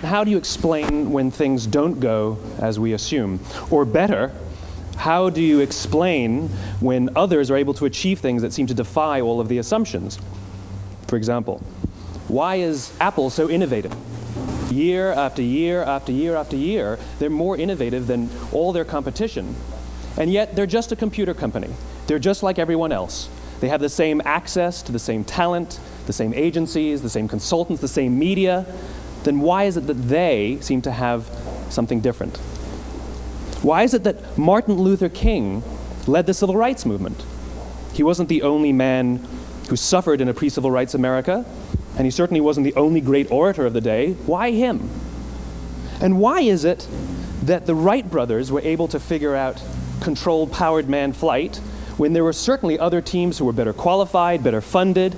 how do you explain when things don't go as we assume? Or better, how do you explain when others are able to achieve things that seem to defy all of the assumptions? For example, why is Apple so innovative? Year after year after year after year, they're more innovative than all their competition. And yet, they're just a computer company. They're just like everyone else. They have the same access to the same talent, the same agencies, the same consultants, the same media. Then why is it that they seem to have something different? Why is it that Mártin Lúthер King led the civil rights movement? He wasn't the only man who suffered in a pre-civil rights America, and he certainly wasn't the only great orator of the day. Why him? And why is it that the Wright brothers were able to figure out controlled powered manned flight when there were certainly other teams who were better qualified, better funded,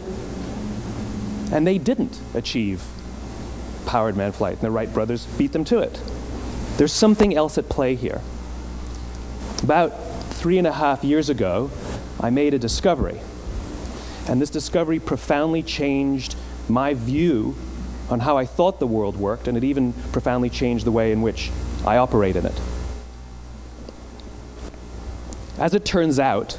and they didn't achieve powered manned flight, and the Wright brothers beat them to it? There's something else at play here. About 3.5 years ago, I made a discovery, and this discovery profoundly changed my view on how I thought the world worked, and it even profoundly changed the way in which I operate in it. As it turns out,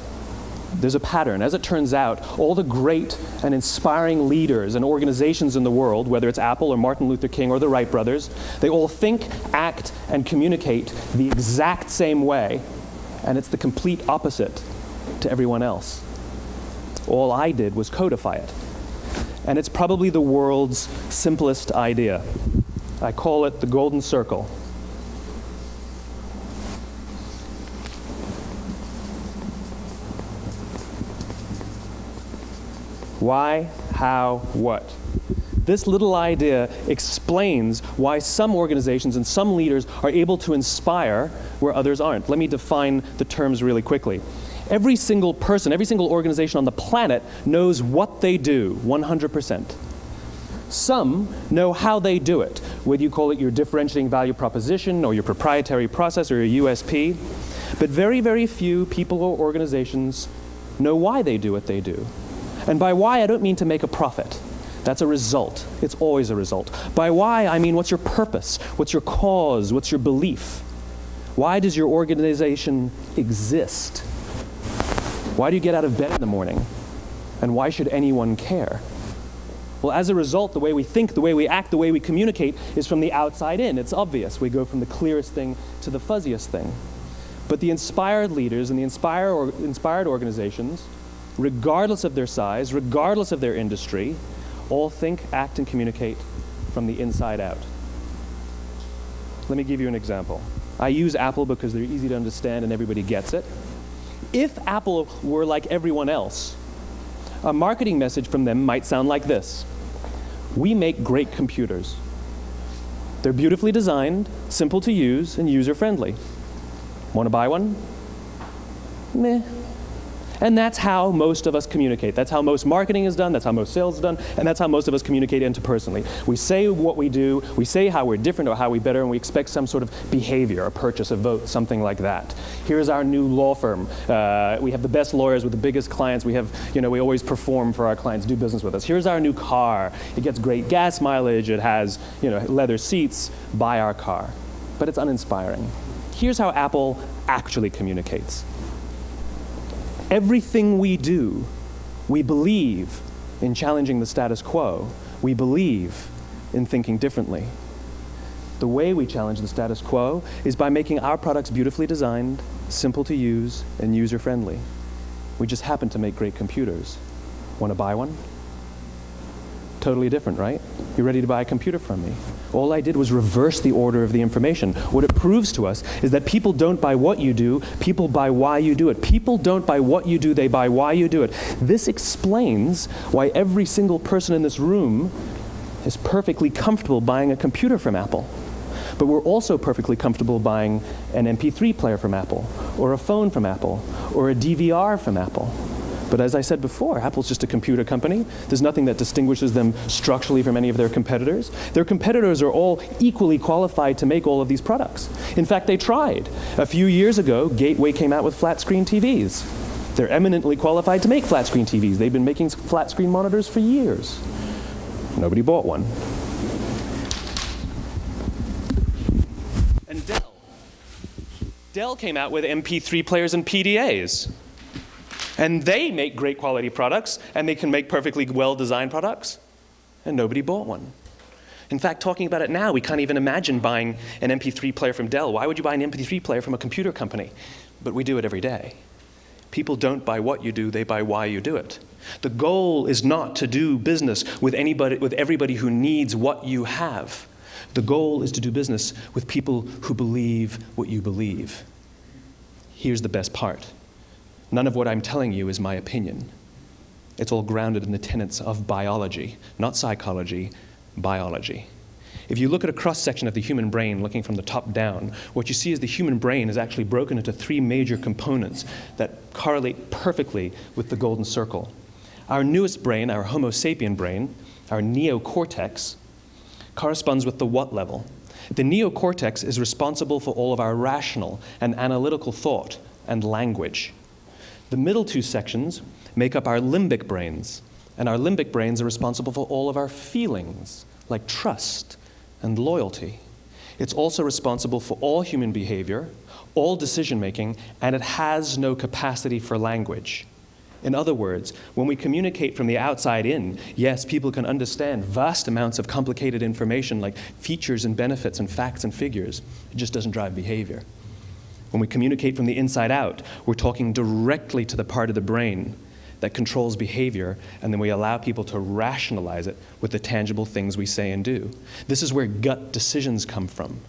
there's a pattern. As it turns out, all the great and inspiring leaders and organizations in the world, whether it's Apple or Mártin Lúthер King or the Wright brothers, they all think, act, and communicate the exact same way, and it's the complete opposite to everyone else. All I did was codify it. And it's probably the world's simplest idea. I call it the golden circle. Why, how, what? This little idea explains why some organizations and some leaders are able to inspire where others aren't. Let me define the terms really quickly. Every single person, every single organization on the planet knows what they do, 100%. Some know how they do it, whether you call it your differentiating value proposition or your proprietary process or your USP. But very, very few people or organizations know why they do what they do. And by why, I don't mean to make a profit. That's a result. It's always a result. By why, I mean what's your purpose? What's your cause? What's your belief? Why does your organization exist? Why do you get out of bed in the morning? And why should anyone care? Well, as a result, the way we think, the way we act, the way we communicate is from the outside in. It's obvious. We go from the clearest thing to the fuzziest thing. But the inspired leaders and the inspired organizations, regardless of their size, regardless of their industry, all think, act, and communicate from the inside out. Let me give you an example. I use Apple because they're easy to understand and everybody gets it. If Apple were like everyone else, a marketing message from them might sound like this. We make great computers. They're beautifully designed, simple to use, and user-friendly. Want to buy one? Meh. And that's how most of us communicate. That's how most marketing is done, that's how most sales is done, and that's how most of us communicate interpersonally. We say what we do, we say how we're different or how we're better, and we expect some sort of behavior, a purchase, a vote, something like that. Here's our new law firm. We have the best lawyers with the biggest clients. We have, we always perform for our clients, do business with us. Here's our new car. It gets great gas mileage. It has, leather seats. Buy our car. But it's uninspiring. Here's how Apple actually communicates. Everything we do, we believe in challenging the status quo. We believe in thinking differently. The way we challenge the status quo is by making our products beautifully designed, simple to use, and user-friendly. We just happen to make great computers. Want to buy one? Totally different, right? You're ready to buy a computer from me. All I did was reverse the order of the information. What it proves to us is that people don't buy what you do, people buy why you do it. People don't buy what you do, they buy why you do it. This explains why every single person in this room is perfectly comfortable buying a computer from Apple. But we're also perfectly comfortable buying an MP3 player from Apple, or a phone from Apple, or a DVR from Apple. But as I said before, Apple's just a computer company. There's nothing that distinguishes them structurally from any of their competitors. Their competitors are all equally qualified to make all of these products. In fact, they tried. A few years ago, Gateway came out with flat-screen TVs. They're eminently qualified to make flat-screen TVs. They've been making flat-screen monitors for years. Nobody bought one. Dell came out with MP3 players and PDAs. And they make great quality products, and they can make perfectly well-designed products, and nobody bought one. In fact, talking about it now, we can't even imagine buying an MP3 player from Dell. Why would you buy an MP3 player from a computer company? But we do it every day. People don't buy what you do, they buy why you do it. The goal is not to do business with everybody who needs what you have. The goal is to do business with people who believe what you believe. Here's the best part. None of what I'm telling you is my opinion. It's all grounded in the tenets of biology, not psychology, biology. If you look at a cross-section of the human brain, looking from the top down, what you see is the human brain is actually broken into three major components that correlate perfectly with the golden circle. Our newest brain, our Homo sapien brain, our neocortex, corresponds with the what level. The neocortex is responsible for all of our rational and analytical thought and language. The middle two sections make up our limbic brains, and our limbic brains are responsible for all of our feelings, like trust and loyalty. It's also responsible for all human behavior, all decision-making, and it has no capacity for language. In other words, when we communicate from the outside in, yes, people can understand vast amounts of complicated information like features and benefits and facts and figures. It just doesn't drive behavior. When we communicate from the inside out, we're talking directly to the part of the brain that controls behavior, and then we allow people to rationalize it with the tangible things we say and do. This is where gut decisions come from.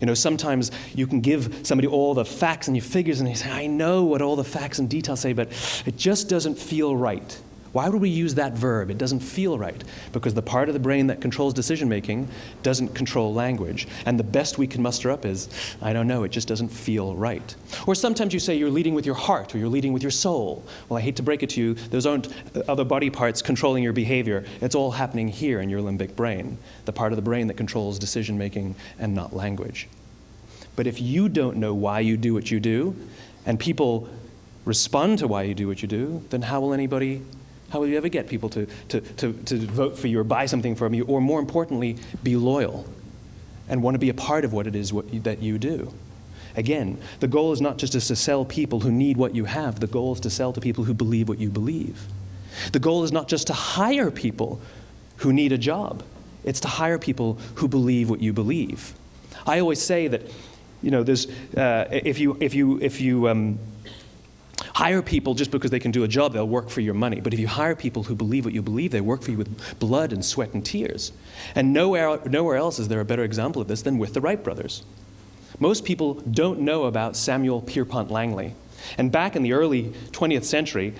You know, sometimes you can give somebody all the facts and your figures, and they say, I know what all the facts and details say, but it just doesn't feel right. Why would we use that verb? It doesn't feel right. Because the part of the brain that controls decision-making doesn't control language. And the best we can muster up is, I don't know, it just doesn't feel right. Or sometimes you say you're leading with your heart or you're leading with your soul. Well, I hate to break it to you, those aren't other body parts controlling your behavior. It's all happening here in your limbic brain, the part of the brain that controls decision-making and not language. But if you don't know why you do what you do, and people respond to why you do what you do, then how will you ever get people to vote for you or buy something from you, or more importantly, be loyal and want to be a part of what it is that you do? Again, the goal is not just to sell people who need what you have. The goal is to sell to people who believe what you believe. The goal is not just to hire people who need a job. It's to hire people who believe what you believe. I always say that, you know, there's, if you hire people just because they can do a job, they'll work for your money. But if you hire people who believe what you believe, they work for you with blood and sweat and tears. And nowhere else is there a better example of this than with the Wright brothers. Most people don't know about Samuel Pierpont Langley. And back in the early 20th century,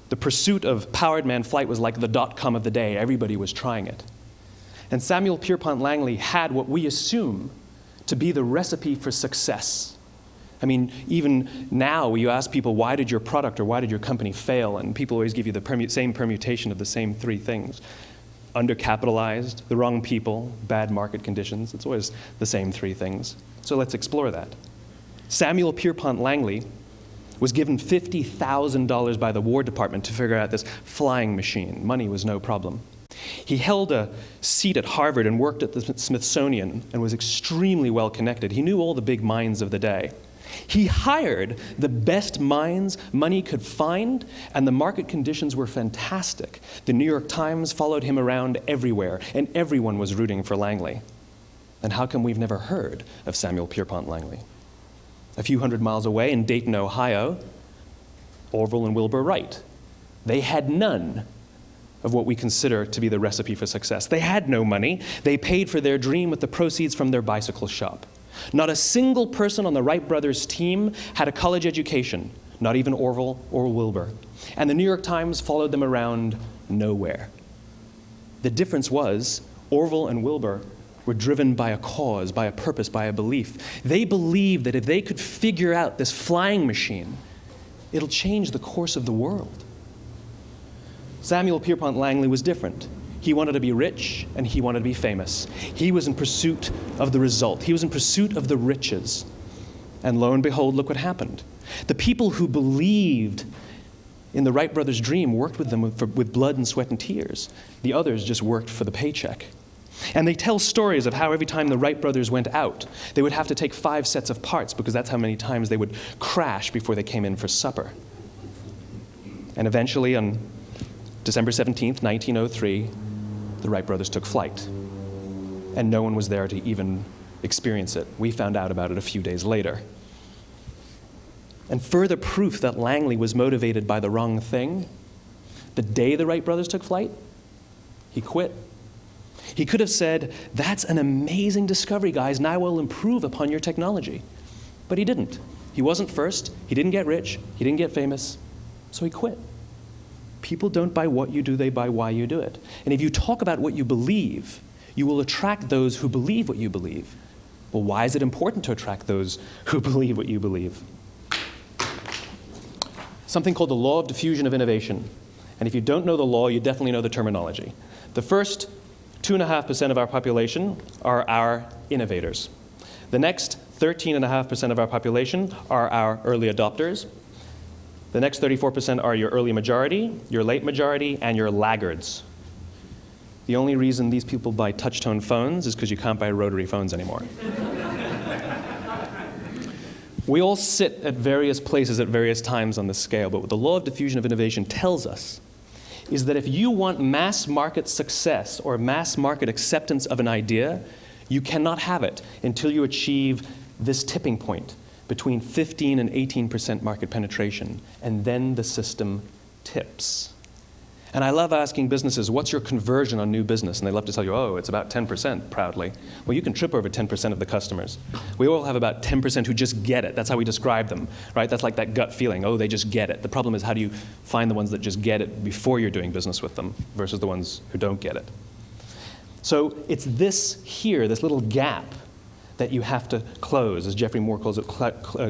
the pursuit of powered man flight was like the dot-com of the day. Everybody was trying it. And Samuel Pierpont Langley had what we assume to be the recipe for success. I mean, even now, you ask people, why did your product or why did your company fail? And people always give you the same permutation of the same three things. Undercapitalized, the wrong people, bad market conditions. It's always the same three things. So let's explore that. Samuel Pierpont Langley was given $50,000 by the War Department to figure out this flying machine. Money was no problem. He held a seat at Harvard and worked at the Smithsonian and was extremely well connected. He knew all the big minds of the day. He hired the best minds money could find, and the market conditions were fantastic. The New York Times followed him around everywhere, and everyone was rooting for Langley. And how come we've never heard of Samuel Pierpont Langley? A few hundred miles away in Dayton, Ohio, Orville and Wilbur Wright. They had none of what we consider to be the recipe for success. They had no money. They paid for their dream with the proceeds from their bicycle shop. Not a single person on the Wright brothers' team had a college education, not even Orville or Wilbur. And the New York Times followed them around nowhere. The difference was Orville and Wilbur were driven by a cause, by a purpose, by a belief. They believed that if they could figure out this flying machine, it'll change the course of the world. Samuel Pierpont Langley was different. He wanted to be rich, and he wanted to be famous. He was in pursuit of the result. He was in pursuit of the riches. And lo and behold, look what happened. The people who believed in the Wright brothers' dream worked with them with blood and sweat and tears. The others just worked for the paycheck. And they tell stories of how every time the Wright brothers went out, they would have to take 5 sets of parts because that's how many times they would crash before they came in for supper. And eventually, on December 17th, 1903, the Wright brothers took flight. And no one was there to even experience it. We found out about it a few days later. And further proof that Langley was motivated by the wrong thing, the day the Wright brothers took flight, he quit. He could have said, "That's an amazing discovery, guys. Now we'll improve upon your technology." But he didn't. He wasn't first. He didn't get rich. He didn't get famous. So he quit. People don't buy what you do, they buy why you do it. And if you talk about what you believe, you will attract those who believe what you believe. Well, why is it important to attract those who believe what you believe? Something called the law of diffusion of innovation. And if you don't know the law, you definitely know the terminology. The first 2.5% of our population are our innovators. The next 13.5% of our population are our early adopters. The next 34% are your early majority, your late majority, and your laggards. The only reason these people buy touch-tone phones is because you can't buy rotary phones anymore. We all sit at various places at various times on the scale, but what the law of diffusion of innovation tells us is that if you want mass market success or mass market acceptance of an idea, you cannot have it until you achieve this tipping point between 15 and 18% market penetration, and then the system tips. And I love asking businesses, what's your conversion on new business? And they love to tell you, oh, it's about 10%, proudly. Well, you can trip over 10% of the customers. We all have about 10% who just get it. That's how we describe them, right? That's like that gut feeling, oh, they just get it. The problem is, how do you find the ones that just get it before you're doing business with them versus the ones who don't get it? So it's this here, this little gap, that you have to close, as Geoffrey Moore calls it,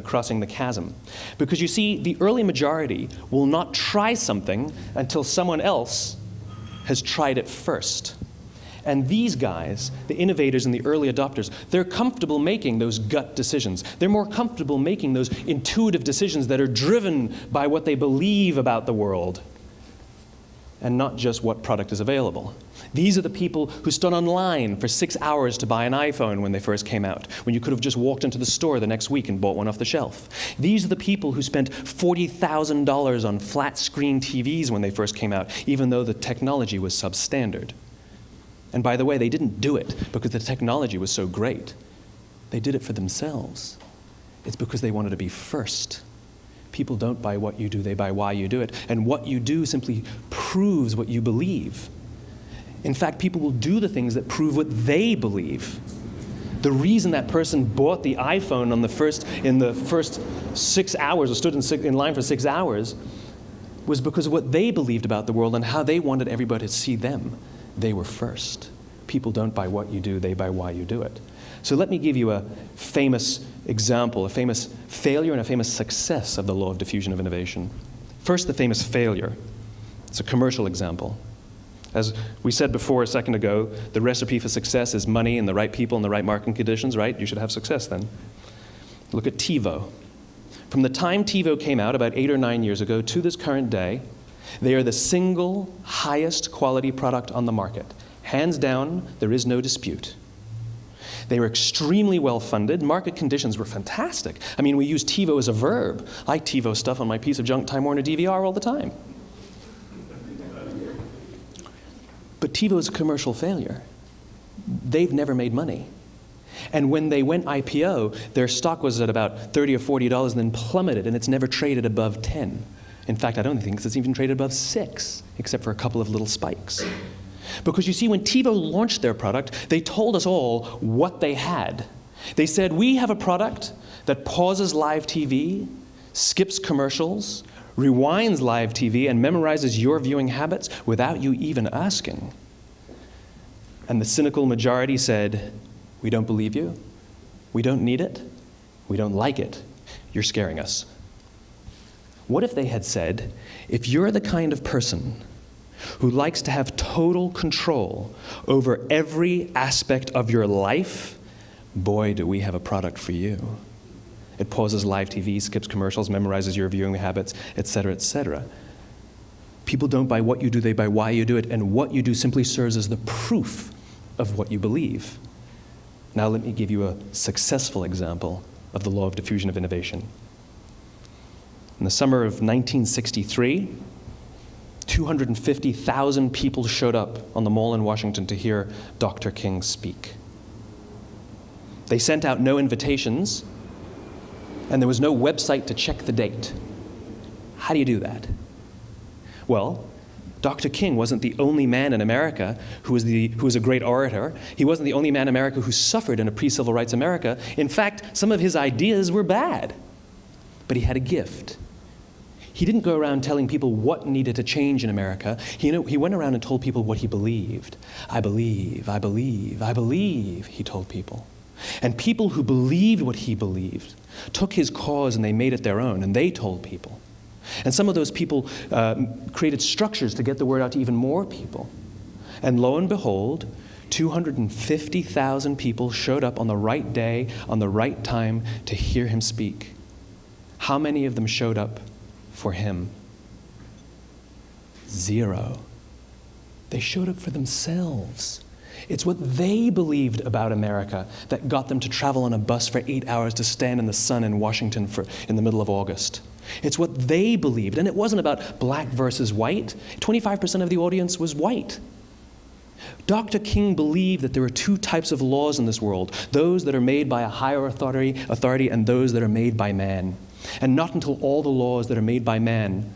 crossing the chasm. Because you see, the early majority will not try something until someone else has tried it first. And these guys, the innovators and the early adopters, they're comfortable making those gut decisions. They're more comfortable making those intuitive decisions that are driven by what they believe about the world, and not just what product is available. These are the people who stood online for 6 hours to buy an iPhone when they first came out, when you could have just walked into the store the next week and bought one off the shelf. These are the people who spent $40,000 on flat-screen TVs when they first came out, even though the technology was substandard. And by the way, they didn't do it because the technology was so great. They did it for themselves. It's because they wanted to be first. People don't buy what you do, they buy why you do it. And what you do simply proves what you believe. In fact, people will do the things that prove what they believe. The reason that person bought the iPhone in the first 6 hours, or stood in line for 6 hours, was because of what they believed about the world and how they wanted everybody to see them. They were first. People don't buy what you do, they buy why you do it. So let me give you a famous example, a famous failure and a famous success of the law of diffusion of innovation. First, the famous failure. It's a commercial example. As we said before a second ago, the recipe for success is money and the right people and the right marketing conditions, right? You should have success then. Look at TiVo. From the time TiVo came out about 8 or 9 years ago to this current day, they are the single highest quality product on the market. Hands down, there is no dispute. They were extremely well funded. Market conditions were fantastic. I mean, we use TiVo as a verb. I TiVo stuff on my piece of junk Time Warner DVR all the time. But TiVo is a commercial failure. They've never made money. And when they went IPO, their stock was at about $30 or $40 and then plummeted, and it's never traded above 10. In fact, I don't think it's even traded above 6, except for a couple of little spikes. Because you see, when TiVo launched their product, they told us all what they had. They said, we have a product that pauses live TV, skips commercials, rewinds live TV, and memorizes your viewing habits without you even asking. And the cynical majority said, we don't believe you, we don't need it, we don't like it, you're scaring us. What if they had said, if you're the kind of person who likes to have total control over every aspect of your life, boy, do we have a product for you. It pauses live TV, skips commercials, memorizes your viewing habits, etc., etc. People don't buy what you do, they buy why you do it, and what you do simply serves as the proof of what you believe. Now let me give you a successful example of the law of diffusion of innovation. In the summer of 1963, 250,000 people showed up on the Mall in Washington to hear Dr. King speak. They sent out no invitations, and there was no website to check the date. How do you do that? Well, Dr. King wasn't the only man in America who was a great orator. He wasn't the only man in America who suffered in a pre-civil rights America. In fact, some of his ideas were bad. But he had a gift. He didn't go around telling people what needed to change in America. He went around and told people what he believed. I believe, I believe, I believe, he told people. And people who believed what he believed took his cause and they made it their own, and they told people. And some of those people created structures to get the word out to even more people. And lo and behold, 250,000 people showed up on the right day, on the right time to hear him speak. How many of them showed up for him? 0. They showed up for themselves. It's what they believed about America that got them to travel on a bus for 8 hours to stand in the sun in Washington in the middle of August. It's what they believed, and it wasn't about black versus white. 25% of the audience was white. Dr. King believed that there are 2 types of laws in this world, those that are made by a higher authority and those that are made by man. And not until all the laws that are made by man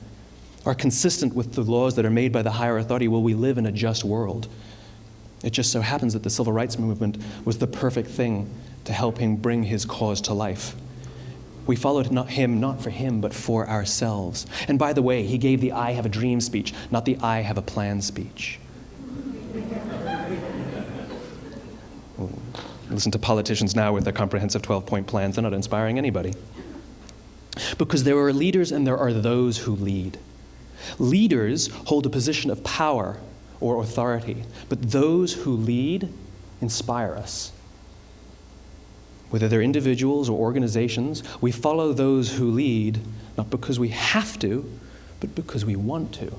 are consistent with the laws that are made by the higher authority will we live in a just world. It just so happens that the civil rights movement was the perfect thing to help him bring his cause to life. We followed him not for him, but for ourselves. And by the way, he gave the I have a dream speech, not the I have a plan speech. Listen to politicians now with their comprehensive 12-point plans. They're not inspiring anybody. Because there are leaders and there are those who lead. Leaders hold a position of power or authority, but those who lead inspire us. Whether they're individuals or organizations, we follow those who lead not because we have to, but because we want to.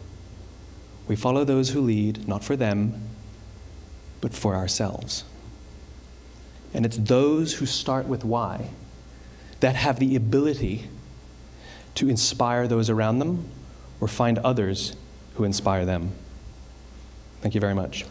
We follow those who lead not for them, but for ourselves. And it's those who start with why that have the ability to inspire those around them or find others who inspire them. Thank you very much.